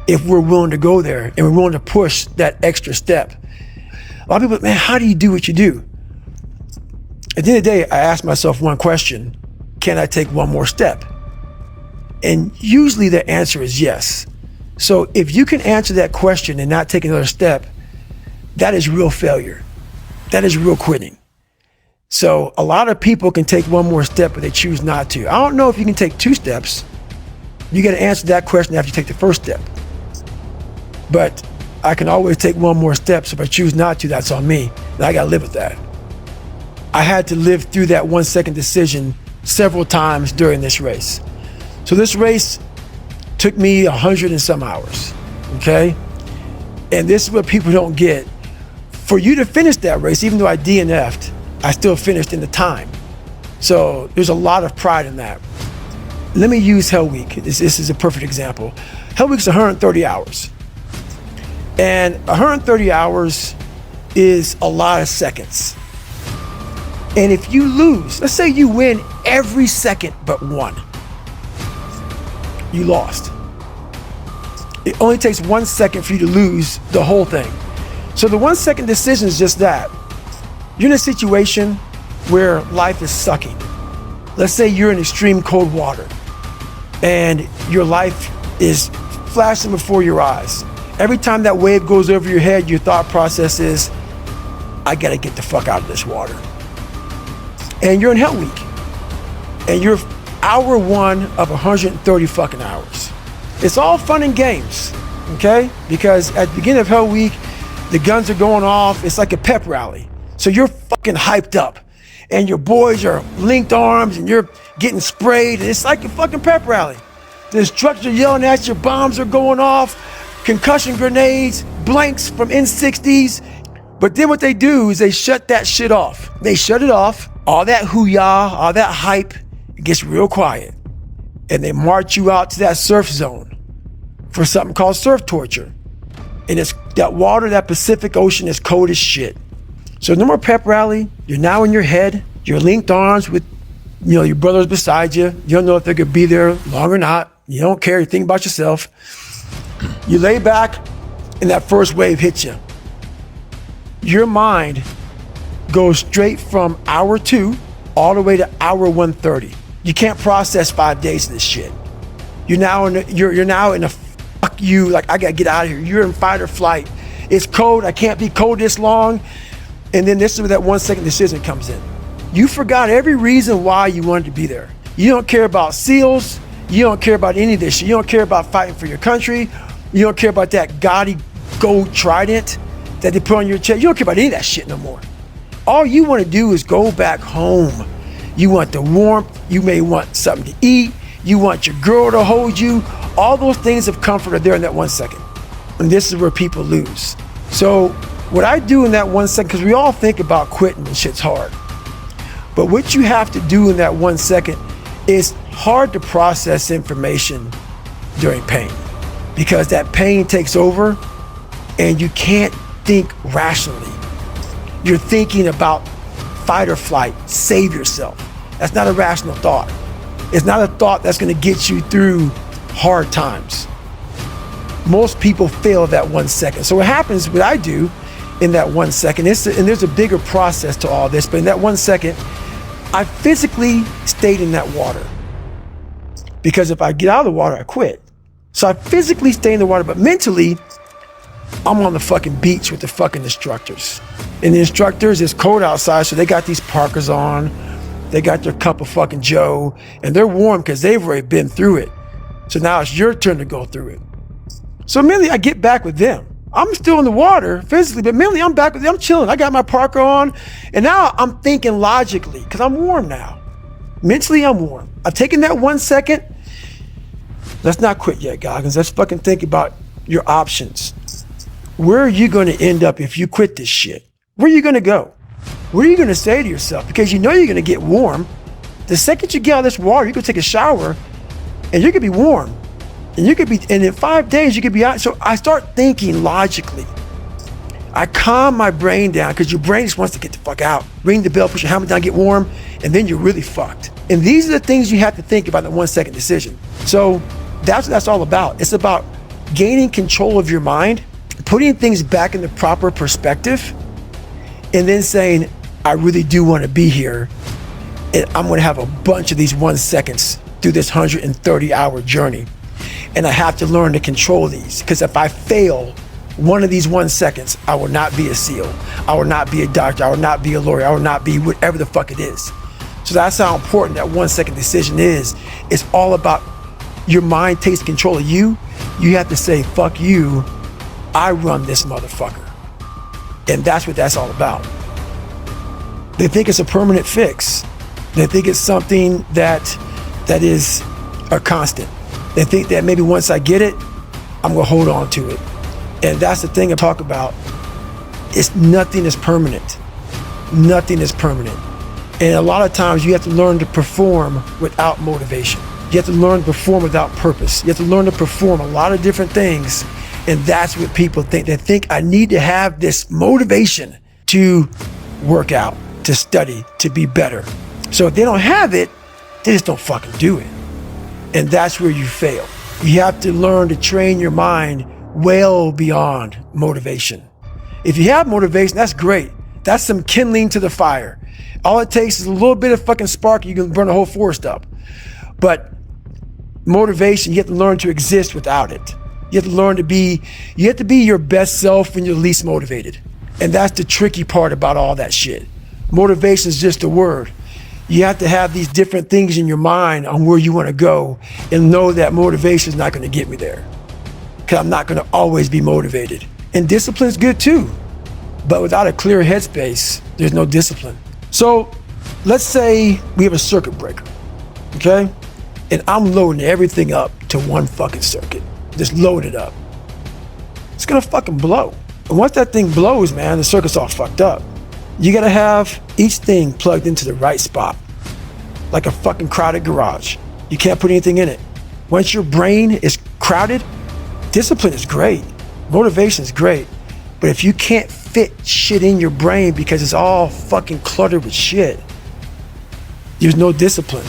if we're willing to go there and we're willing to push that extra step. A lot of people, man, how do you do what you do? At the end of the day, I ask myself one question: can I take one more step? And usually the answer is yes. So if you can answer that question and not take another step, that is real failure. That is real quitting. So a lot of people can take one more step, but they choose not to. I don't know if you can take 2 steps. You got to answer that question after you take the first step. But I can always take one more step. So if I choose not to, that's on me. And I got to live with that. I had to live through that 1 second decision several times during this race. So this race took me 100 and some hours, okay? And this is what people don't get. For you to finish that race, even though I DNF'd, I still finished in the time. So there's a lot of pride in that. Let me use Hell Week. This is a perfect example. Hell Week's 130 hours. And 130 hours is a lot of seconds. And if you lose, let's say you win every second but one, you lost. It only takes 1 second for you to lose the whole thing. So the 1 second decision is just that. You're in a situation where life is sucking. Let's say you're in extreme cold water and your life is flashing before your eyes. Every time that wave goes over your head, your thought process is, I gotta get the fuck out of this water. And you're in Hell Week. And you're hour 1 of 130 fucking hours. It's all fun and games, okay? Because at the beginning of Hell Week, the guns are going off. It's like a pep rally. So you're fucking hyped up. And your boys are linked arms and you're getting sprayed. And it's like a fucking pep rally. The instructors are yelling at you, bombs are going off, concussion grenades, blanks from N60s. But then what they do is they shut that shit off. They shut it off. All that hoo-yah, all that hype, it gets real quiet. And they march you out to that surf zone for something called surf torture. And it's that water, that Pacific Ocean is cold as shit. So no more pep rally. You're now in your head. You're linked arms with, your brothers beside you. You don't know if they're gonna be there long or not. You don't care. You think about yourself. You lay back and that first wave hits you. Your mind goes straight from hour 2 all the way to hour 130. You can't process 5 days of this shit. You're now in a fuck you, like I gotta get out of here. You're in fight or flight. It's cold, I can't be cold this long. And then this is where that 1 second decision comes in. You forgot every reason why you wanted to be there. You don't care about SEALs. You don't care about any of this shit. You don't care about fighting for your country. You don't care about that gaudy gold trident that they put on your chest. You don't care about any of that shit no more. All you want to do is go back home. You want the warmth. You may want something to eat. You want your girl to hold you. All those things of comfort are there in that 1 second. And this is where people lose. So what I do in that 1 second, because we all think about quitting and shit's hard. But what you have to do in that 1 second is hard to process information during pain. Because that pain takes over and you can't think rationally. You're thinking about fight or flight, save yourself. That's not a rational thought. It's not a thought that's gonna get you through hard times. Most people fail that 1 second. So what happens, what I do in that 1 second, and there's a bigger process to all this, but in that 1 second, I physically stayed in that water. Because if I get out of the water, I quit. So I physically stay in the water, but mentally, I'm on the fucking beach with the fucking instructors. And the instructors, it's cold outside, so they got these parkas on. They got their cup of fucking Joe, and they're warm because they've already been through it. So now it's your turn to go through it. So mentally, I get back with them. I'm still in the water physically, but mentally, I'm back with them. I'm chilling. I got my parka on, and now I'm thinking logically because I'm warm now. Mentally, I'm warm. I've taken that 1 second. Let's not quit yet, Goggins. Let's fucking think about your options. Where are you going to end up if you quit this shit? Where are you going to go? What are you going to say to yourself? Because you know you're going to get warm. The second you get out of this water, you can take a shower and you could be warm. And in 5 days, you could be out. So I start thinking logically. I calm my brain down because your brain just wants to get the fuck out. Ring the bell, push your helmet down, get warm, and then you're really fucked. And these are the things you have to think about in the 1 second decision. So that's what that's all about. It's about gaining control of your mind, putting things back in the proper perspective, and then saying, I really do want to be here, and I'm going to have a bunch of these 1 seconds through this 130-hour journey. And I have to learn to control these, because if I fail one of these 1 seconds, I will not be a SEAL. I will not be a doctor. I will not be a lawyer. I will not be whatever the fuck it is. So that's how important that 1 second decision is. It's all about your mind takes control of you. You have to say, fuck you, I run this motherfucker. And that's what that's all about. They think it's a permanent fix. They think it's something that is a constant. They think that maybe once I get it, I'm gonna hold on to it. And that's the thing I talk about. Nothing is permanent. Nothing is permanent. And a lot of times you have to learn to perform without motivation. You have to learn to perform without purpose. You have to learn to perform a lot of different things. And that's what people think. They think I need to have this motivation to work out, to study, to be better. So if they don't have it, they just don't fucking do it. And that's where you fail. You have to learn to train your mind well beyond motivation. If you have motivation, that's great. That's some kindling to the fire. All it takes is a little bit of fucking spark, you can burn a whole forest up. But motivation, you have to learn to exist without it. You have to learn to be, you have to be your best self when you're least motivated. And that's the tricky part about all that shit. Motivation is just a word. You have to have these different things in your mind on where you want to go and know that motivation is not going to get me there. Because I'm not going to always be motivated. And discipline is good too. But without a clear headspace, there's no discipline. So let's say we have a circuit breaker, okay? And I'm loading everything up to one fucking circuit. Just load it up. It's gonna fucking blow. And once that thing blows, man, the circuit's all fucked up. You gotta have each thing plugged into the right spot, like a fucking crowded garage. You can't put anything in it. Once your brain is crowded, discipline is great. Motivation is great. But if you can't fit shit in your brain because it's all fucking cluttered with shit, there's no discipline.